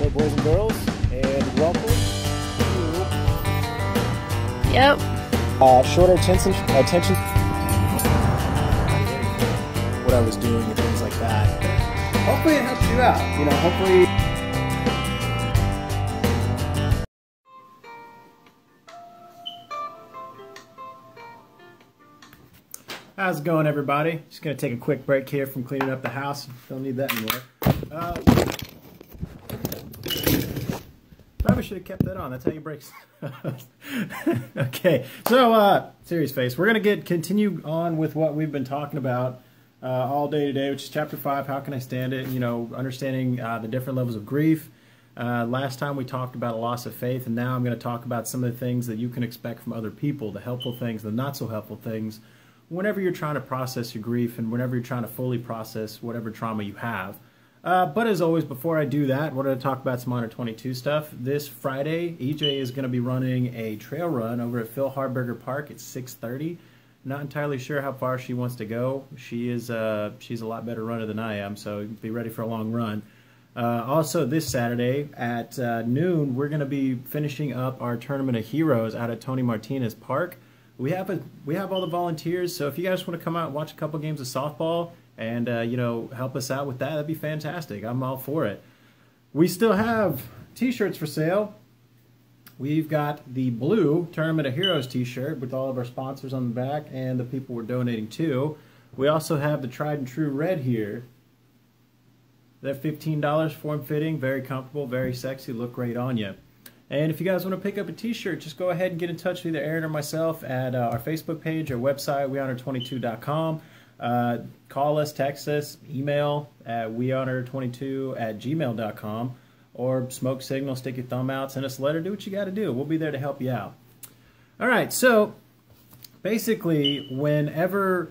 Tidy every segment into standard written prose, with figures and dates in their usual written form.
Hello, boys and girls, and welcome to shorter attention, what I was doing and things like that. Hopefully it helps you out. You know, hopefully. How's it going, everybody? Just gonna take a quick break here from cleaning up the house. Don't need that anymore. Probably should have kept that on. That's how you break. Okay, so serious face. We're gonna continue on with what we've been talking about all day today, which is chapter 5. How can I stand it? You know, understanding the different levels of grief. Last time we talked about a loss of faith, and now I'm going to talk about some of the things that you can expect from other people, the helpful things, the not so helpful things, whenever you're trying to process your grief and whenever you're trying to fully process whatever trauma you have. But as always, before I do that, we're going to talk about some Honor 22 stuff. This Friday, EJ is going to be running a trail run over at Phil Harberger Park at 6:30. Not entirely sure how far she wants to go. She's a lot better runner than I am, so be ready for a long run. Also, this Saturday at noon, we're going to be finishing up our Tournament of Heroes out at Tony Martinez Park. We have all the volunteers, so if you guys want to come out and watch a couple games of softball and you know, help us out with that, that'd be fantastic. I'm all for it. We still have t-shirts for sale. We've got the blue Tournament of Heroes t-shirt with all of our sponsors on the back and the people we're donating to. We also have the tried and true red here. They're $15, form-fitting, very comfortable, very sexy, look great on you. And if you guys want to pick up a t-shirt, just go ahead and get in touch with either Erin or myself at our Facebook page or website, wehonor22.com. Call us, text us, email at wehonor22@gmail.com, or smoke signal, stick your thumb out, send us a letter, do what you got to do. We'll be there to help you out. All right, so basically, whenever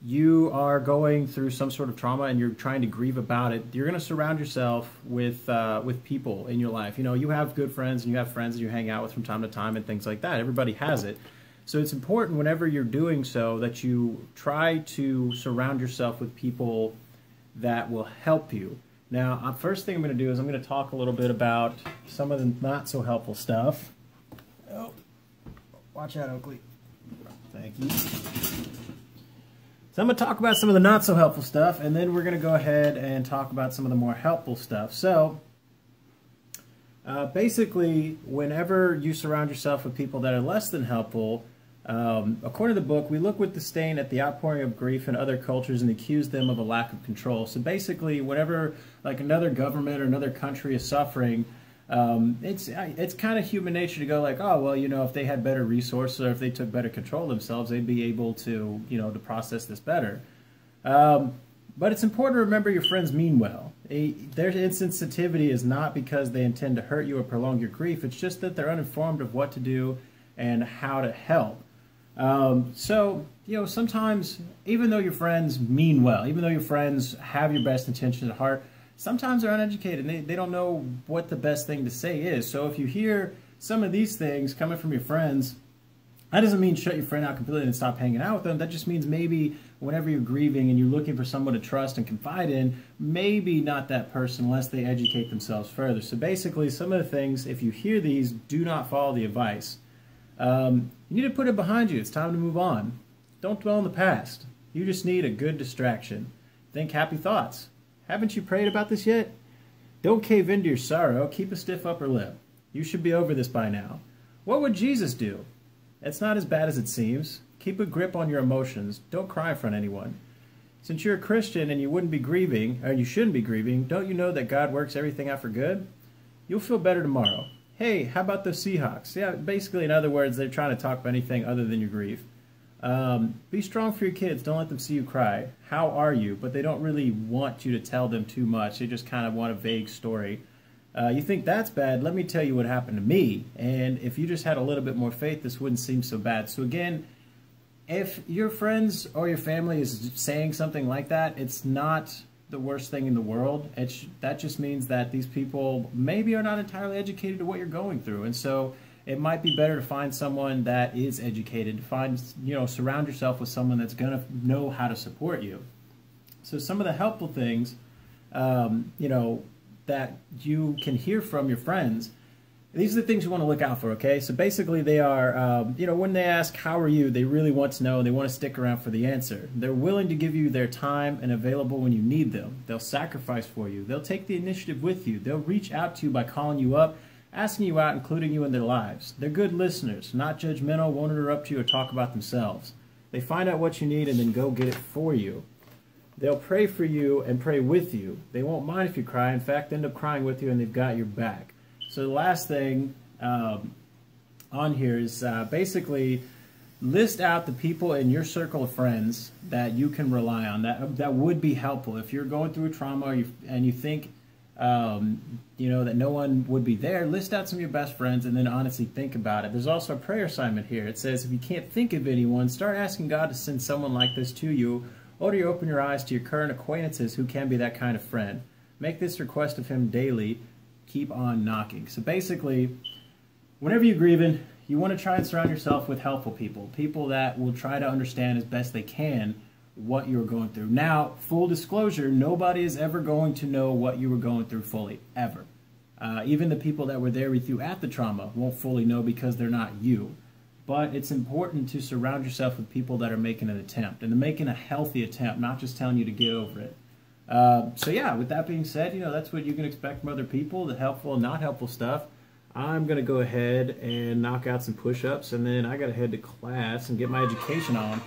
you are going through some sort of trauma and you're trying to grieve about it, you're going to surround yourself with people in your life. You know, you have good friends and you have friends that you hang out with from time to time and things like that. Everybody has it. So it's important whenever you're doing so that you try to surround yourself with people that will help you. Now, first thing I'm going to do is I'm going to talk a little bit about some of the not so helpful stuff. Oh, watch out, Oakley. Thank you. So I'm going to talk about some of the not so helpful stuff, and then we're going to go ahead and talk about some of the more helpful stuff. So basically, whenever you surround yourself with people that are less than helpful, according to the book, we look with disdain at the outpouring of grief in other cultures and accuse them of a lack of control. So basically, whenever like another government or another country is suffering, it's kind of human nature to go like, oh, well, you know, if they had better resources or if they took better control of themselves, they'd be able to, you know, to process this better. But it's important to remember your friends mean well. Their insensitivity is not because they intend to hurt you or prolong your grief. It's just that they're uninformed of what to do and how to help. So, you know, sometimes, even though your friends mean well, even though your friends have your best intentions at heart, sometimes they're uneducated and they don't know what the best thing to say is. So if you hear some of these things coming from your friends, that doesn't mean shut your friend out completely and stop hanging out with them. That just means maybe whenever you're grieving and you're looking for someone to trust and confide in, maybe not that person unless they educate themselves further. So basically, some of the things, if you hear these, do not follow the advice. You need to put it behind you. It's time to move on. Don't dwell in the past. You just need a good distraction. Think happy thoughts. Haven't you prayed about this yet? Don't cave into your sorrow. Keep a stiff upper lip. You should be over this by now. What would Jesus do? It's not as bad as it seems. Keep a grip on your emotions. Don't cry in front of anyone. Since you're a Christian and you wouldn't be grieving, or you shouldn't be grieving, don't you know that God works everything out for good? You'll feel better tomorrow. Hey, how about those Seahawks? Yeah, basically, in other words, they're trying to talk about anything other than your grief. Be strong for your kids. Don't let them see you cry. How are you? But they don't really want you to tell them too much. They just kind of want a vague story. You think that's bad? Let me tell you what happened to me. And if you just had a little bit more faith, this wouldn't seem so bad. So again, if your friends or your family is saying something like that, it's not the worst thing in the world. That just means that these people maybe are not entirely educated to what you're going through. And so it might be better to find someone that is educated, to find, you know, surround yourself with someone that's going to know how to support you. So some of the helpful things, you know, that you can hear from your friends, these are the things you want to look out for, okay? So basically they are, you know, when they ask, how are you, they really want to know, and they want to stick around for the answer. They're willing to give you their time and available when you need them. They'll sacrifice for you. They'll take the initiative with you. They'll reach out to you by calling you up, asking you out, including you in their lives. They're good listeners, not judgmental, won't interrupt you or talk about themselves. They find out what you need and then go get it for you. They'll pray for you and pray with you. They won't mind if you cry. In fact, end up crying with you, and they've got your back. So the last thing on here is basically list out the people in your circle of friends that you can rely on, that would be helpful. If you're going through a trauma and you think you know, that no one would be there, list out some of your best friends and then honestly think about it. There's also a prayer assignment here. It says if you can't think of anyone, start asking God to send someone like this to you, or do you open your eyes to your current acquaintances who can be that kind of friend. Make this request of him daily. Keep on knocking. So basically, whenever you're grieving, you want to try and surround yourself with helpful people, people that will try to understand as best they can what you're going through. Now, full disclosure, nobody is ever going to know what you were going through fully, ever. Even the people that were there with you at the trauma won't fully know because they're not you. But it's important to surround yourself with people that are making an attempt, and they're making a healthy attempt, not just telling you to get over it. So yeah, with that being said, you know, that's what you can expect from other people, the helpful and not helpful stuff. I'm going to go ahead and knock out some push-ups, and then I got to head to class and get my education on.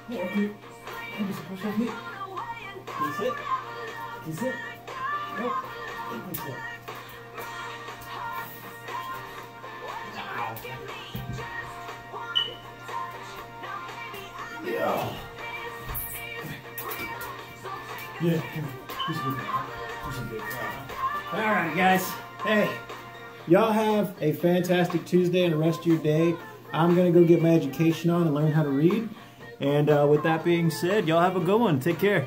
Can you sit? Can you sit? Nope. Can you sit? Yeah. Yeah, all right, guys. Hey, y'all have a fantastic Tuesday and the rest of your day. I'm going to go get my education on and learn how to read. And with that being said, y'all have a good one. Take care.